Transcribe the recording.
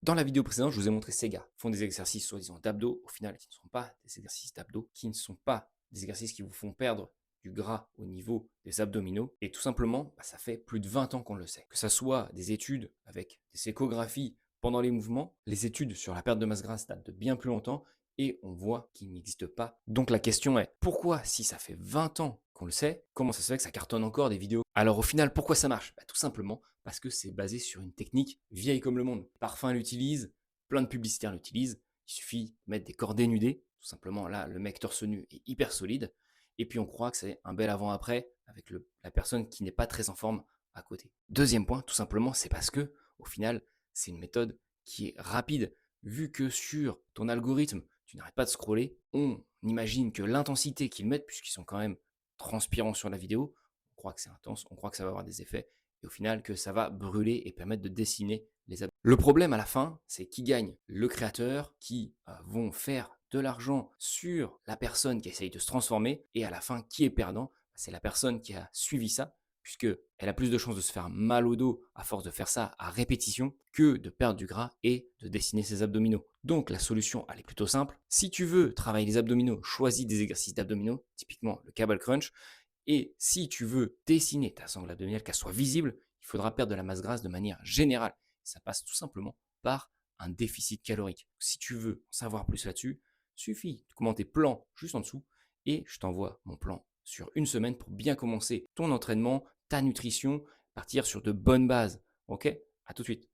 Dans la vidéo précédente, je vous ai montré ces gars font des exercices soi-disant d'abdos, au final qui ne sont pas des exercices d'abdos, qui ne sont pas des exercices qui vous font perdre du gras au niveau des abdominaux. Et tout simplement, ça fait plus de 20 ans qu'on le sait. Que ça soit des études avec des échographies pendant les mouvements, les études sur la perte de masse grasse datent de bien plus longtemps et on voit qu'il n'existe pas. Donc la question est, pourquoi si ça fait 20 ans qu'on le sait, comment ça se fait que ça cartonne encore des vidéos? Alors au final, pourquoi ça marche? Tout simplement parce que c'est basé sur une technique vieille comme le monde. Parfum l'utilise, plein de publicitaires l'utilisent, il suffit de mettre des corps dénudés, tout simplement là, le mec torse nu est hyper solide, et puis on croit que c'est un bel avant-après avec la personne qui n'est pas très en forme à côté. Deuxième point, tout simplement, c'est parce que au final, c'est une méthode qui est rapide, vu que sur ton algorithme, tu n'arrêtes pas de scroller, on imagine que l'intensité qu'ils mettent, puisqu'ils sont quand même transpirants sur la vidéo, on croit que c'est intense, on croit que ça va avoir des effets, et au final que ça va brûler et permettre de dessiner les abdos. Le problème à la fin, c'est qui gagne? Le créateur, qui vont faire de l'argent sur la personne qui essaye de se transformer, et à la fin, qui est perdant? C'est la personne qui a suivi ça, puisqu'elle a plus de chances de se faire mal au dos à force de faire ça à répétition que de perdre du gras et de dessiner ses abdominaux. Donc la solution, elle est plutôt simple. Si tu veux travailler les abdominaux, choisis des exercices d'abdominaux, typiquement le cable crunch. Et si tu veux dessiner ta sangle abdominale, qu'elle soit visible, il faudra perdre de la masse grasse de manière générale. Ça passe tout simplement par un déficit calorique. Si tu veux en savoir plus là-dessus, suffit de commenter plan juste en dessous et je t'envoie mon plan sur une semaine pour bien commencer ton entraînement, ta nutrition, partir sur de bonnes bases. Ok? À tout de suite.